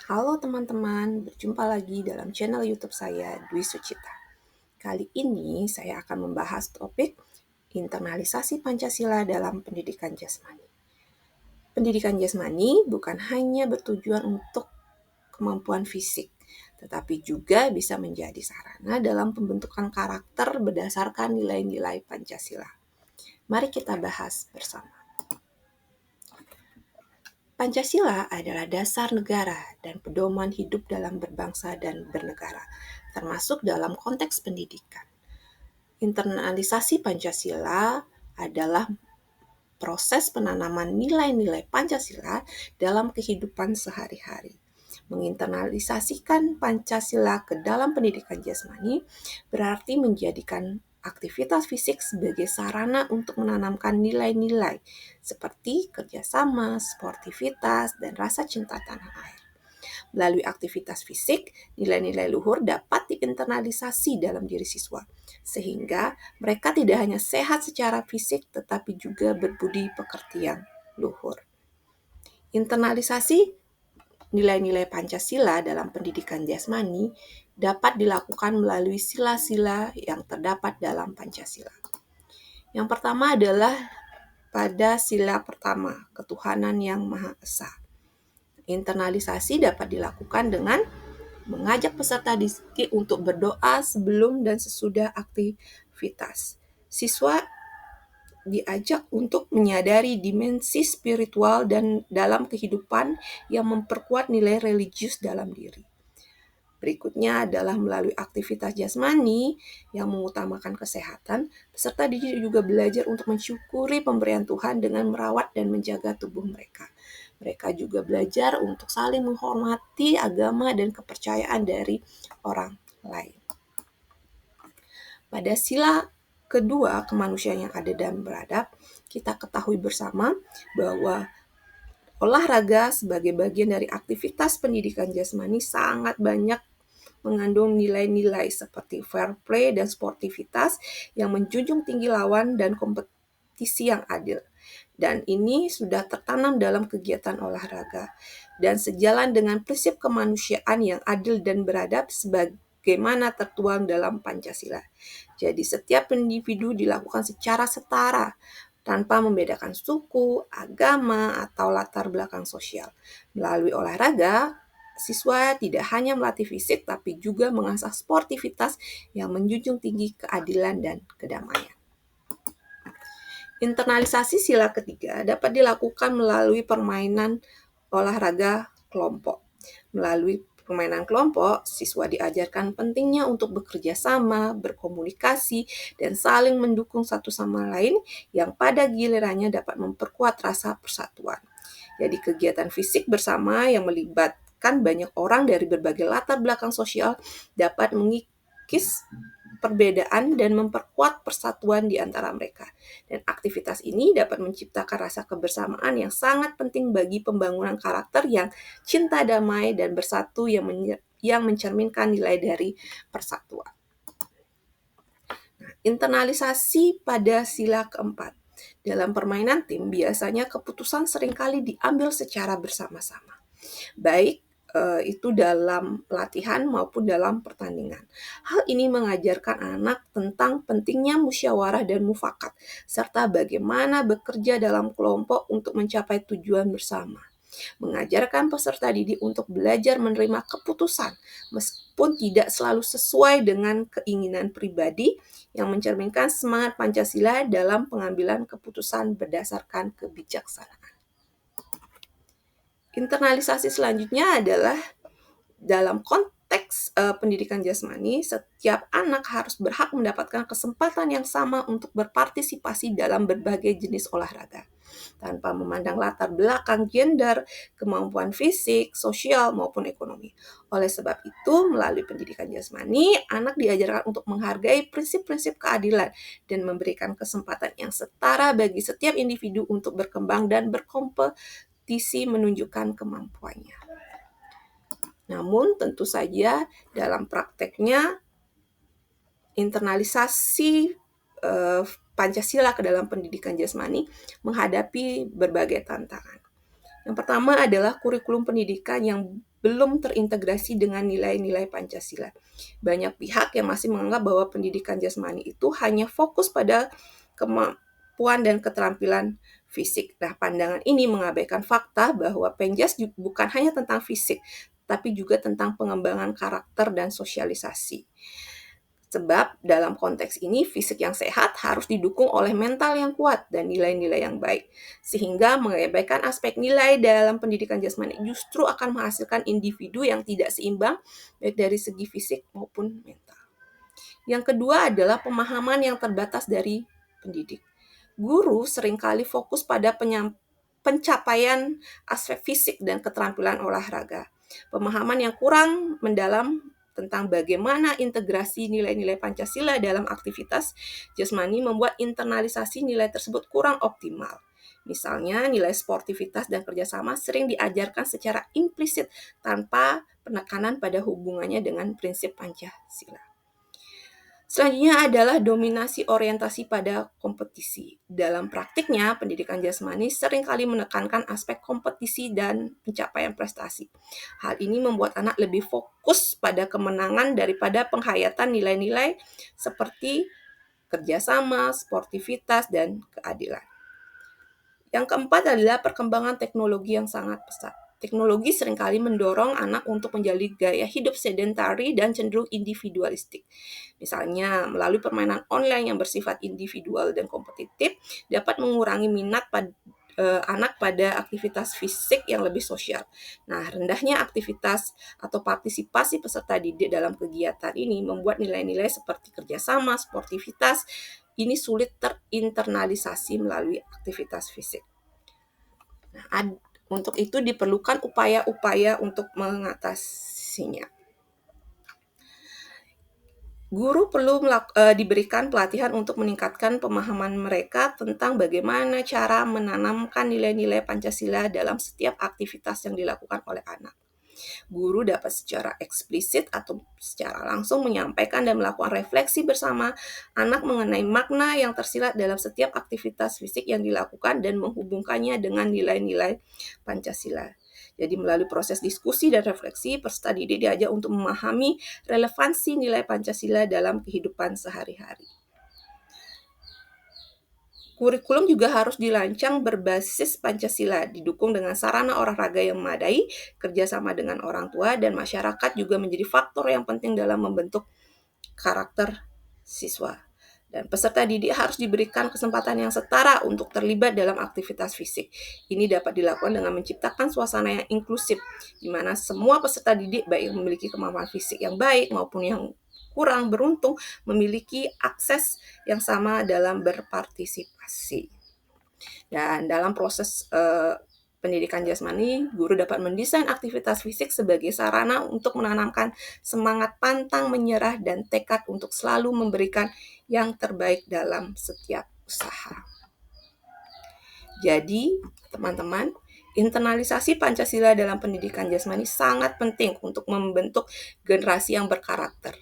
Halo teman-teman, berjumpa lagi dalam channel YouTube saya, Dwi Sucita. Kali ini saya akan membahas topik internalisasi Pancasila dalam pendidikan jasmani. Pendidikan jasmani bukan hanya bertujuan untuk kemampuan fisik, tetapi juga bisa menjadi sarana dalam pembentukan karakter berdasarkan nilai-nilai Pancasila. Mari kita bahas bersama. Pancasila adalah dasar negara dan pedoman hidup dalam berbangsa dan bernegara, termasuk dalam konteks pendidikan. Internalisasi Pancasila adalah proses penanaman nilai-nilai Pancasila dalam kehidupan sehari-hari. Menginternalisasikan Pancasila ke dalam pendidikan jasmani berarti menjadikan aktivitas fisik sebagai sarana untuk menanamkan nilai-nilai seperti kerjasama, sportivitas, dan rasa cinta tanah air. Melalui aktivitas fisik, nilai-nilai luhur dapat diinternalisasi dalam diri siswa, sehingga mereka tidak hanya sehat secara fisik, tetapi juga berbudi pekerti yang luhur. Internalisasi nilai-nilai Pancasila dalam pendidikan jasmani dapat dilakukan melalui sila-sila yang terdapat dalam Pancasila. Yang pertama adalah pada sila pertama, ketuhanan yang Maha Esa. Internalisasi dapat dilakukan dengan mengajak peserta didik untuk berdoa sebelum dan sesudah aktivitas. Siswa diajak untuk menyadari dimensi spiritual dan dalam kehidupan yang memperkuat nilai religius dalam diri. Berikutnya adalah melalui aktivitas jasmani yang mengutamakan kesehatan, peserta didik juga belajar untuk mensyukuri pemberian Tuhan dengan merawat dan menjaga tubuh mereka. Mereka juga belajar untuk saling menghormati agama dan kepercayaan dari orang lain. Pada sila kedua, kemanusiaan yang adil dan beradab, kita ketahui bersama bahwa olahraga sebagai bagian dari aktivitas pendidikan jasmani sangat banyak mengandung nilai-nilai seperti fair play dan sportivitas yang menjunjung tinggi lawan dan kompetisi yang adil. Dan ini sudah tertanam dalam kegiatan olahraga. Dan sejalan dengan prinsip kemanusiaan yang adil dan beradab sebagaimana tertuang dalam Pancasila. Jadi setiap individu dilakukan secara setara, tanpa membedakan suku, agama, atau latar belakang sosial. Melalui olahraga, siswa tidak hanya melatih fisik, tapi juga mengasah sportivitas yang menjunjung tinggi keadilan dan kedamaian. Internalisasi sila ketiga dapat dilakukan melalui permainan olahraga kelompok. Melalui permainan kelompok, siswa diajarkan pentingnya untuk bekerja sama, berkomunikasi, dan saling mendukung satu sama lain yang pada gilirannya dapat memperkuat rasa persatuan. Jadi kegiatan fisik bersama yang melibatkan banyak orang dari berbagai latar belakang sosial dapat mengikis perbedaan dan memperkuat persatuan di antara mereka. Dan aktivitas ini dapat menciptakan rasa kebersamaan yang sangat penting bagi pembangunan karakter yang cinta damai dan bersatu yang mencerminkan nilai dari persatuan. Internalisasi pada sila keempat. Dalam permainan tim, biasanya keputusan seringkali diambil secara bersama-sama. Baik itu dalam latihan maupun dalam pertandingan. Hal ini mengajarkan anak tentang pentingnya musyawarah dan mufakat, serta bagaimana bekerja dalam kelompok untuk mencapai tujuan bersama. Mengajarkan peserta didik untuk belajar menerima keputusan, meskipun tidak selalu sesuai dengan keinginan pribadi, yang mencerminkan semangat Pancasila dalam pengambilan keputusan berdasarkan kebijaksanaan. Internalisasi selanjutnya adalah dalam konteks pendidikan jasmani, setiap anak harus berhak mendapatkan kesempatan yang sama untuk berpartisipasi dalam berbagai jenis olahraga, tanpa memandang latar belakang gender, kemampuan fisik, sosial, maupun ekonomi. Oleh sebab itu, melalui pendidikan jasmani, anak diajarkan untuk menghargai prinsip-prinsip keadilan dan memberikan kesempatan yang setara bagi setiap individu untuk berkembang dan berkompetisi menunjukkan kemampuannya. Namun tentu saja dalam prakteknya internalisasi Pancasila ke dalam pendidikan jasmani menghadapi berbagai tantangan. Yang pertama adalah kurikulum pendidikan yang belum terintegrasi dengan nilai-nilai Pancasila. Banyak pihak yang masih menganggap bahwa pendidikan jasmani itu hanya fokus pada kemampuan dan keterampilan fisik. Nah, pandangan ini mengabaikan fakta bahwa Penjas bukan hanya tentang fisik, tapi juga tentang pengembangan karakter dan sosialisasi. Sebab dalam konteks ini fisik yang sehat harus didukung oleh mental yang kuat dan nilai-nilai yang baik. Sehingga mengabaikan aspek nilai dalam pendidikan jasmani justru akan menghasilkan individu yang tidak seimbang baik dari segi fisik maupun mental. Yang kedua adalah pemahaman yang terbatas dari pendidik. Guru seringkali fokus pada pencapaian aspek fisik dan keterampilan olahraga. Pemahaman yang kurang mendalam tentang bagaimana integrasi nilai-nilai Pancasila dalam aktivitas jasmani membuat internalisasi nilai tersebut kurang optimal. Misalnya, nilai sportivitas dan kerjasama sering diajarkan secara implisit tanpa penekanan pada hubungannya dengan prinsip Pancasila. Selanjutnya adalah dominasi orientasi pada kompetisi. Dalam praktiknya, pendidikan jasmani seringkali menekankan aspek kompetisi dan pencapaian prestasi. Hal ini membuat anak lebih fokus pada kemenangan daripada penghayatan nilai-nilai seperti kerjasama, sportivitas, dan keadilan. Yang keempat adalah perkembangan teknologi yang sangat pesat. Teknologi seringkali mendorong anak untuk menjalani gaya hidup sedentari dan cenderung individualistik. Misalnya, melalui permainan online yang bersifat individual dan kompetitif dapat mengurangi minat anak pada aktivitas fisik yang lebih sosial. Nah, rendahnya aktivitas atau partisipasi peserta didik dalam kegiatan ini membuat nilai-nilai seperti kerjasama, sportivitas ini sulit terinternalisasi melalui aktivitas fisik. Nah, untuk itu diperlukan upaya-upaya untuk mengatasinya. Guru perlu diberikan pelatihan untuk meningkatkan pemahaman mereka tentang bagaimana cara menanamkan nilai-nilai Pancasila dalam setiap aktivitas yang dilakukan oleh anak. Guru dapat secara eksplisit atau secara langsung menyampaikan dan melakukan refleksi bersama anak mengenai makna yang tersirat dalam setiap aktivitas fisik yang dilakukan dan menghubungkannya dengan nilai-nilai Pancasila. Jadi melalui proses diskusi dan refleksi, peserta didik diajak untuk memahami relevansi nilai Pancasila dalam kehidupan sehari-hari. Kurikulum juga harus dirancang berbasis Pancasila, didukung dengan sarana olahraga yang memadai, kerjasama dengan orang tua, dan masyarakat juga menjadi faktor yang penting dalam membentuk karakter siswa. Dan peserta didik harus diberikan kesempatan yang setara untuk terlibat dalam aktivitas fisik. Ini dapat dilakukan dengan menciptakan suasana yang inklusif, di mana semua peserta didik baik yang memiliki kemampuan fisik yang baik maupun yang kurang beruntung memiliki akses yang sama dalam berpartisipasi. Dan dalam proses pendidikan jasmani, guru dapat mendesain aktivitas fisik sebagai sarana untuk menanamkan semangat pantang menyerah dan tekad untuk selalu memberikan yang terbaik dalam setiap usaha. Jadi, teman-teman, internalisasi Pancasila dalam pendidikan jasmani sangat penting untuk membentuk generasi yang berkarakter.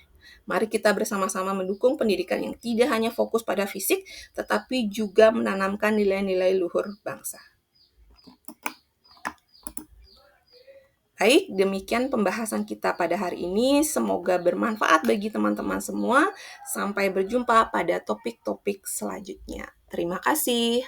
Mari kita bersama-sama mendukung pendidikan yang tidak hanya fokus pada fisik, tetapi juga menanamkan nilai-nilai luhur bangsa. Baik, demikian pembahasan kita pada hari ini. Semoga bermanfaat bagi teman-teman semua. Sampai berjumpa pada topik-topik selanjutnya. Terima kasih.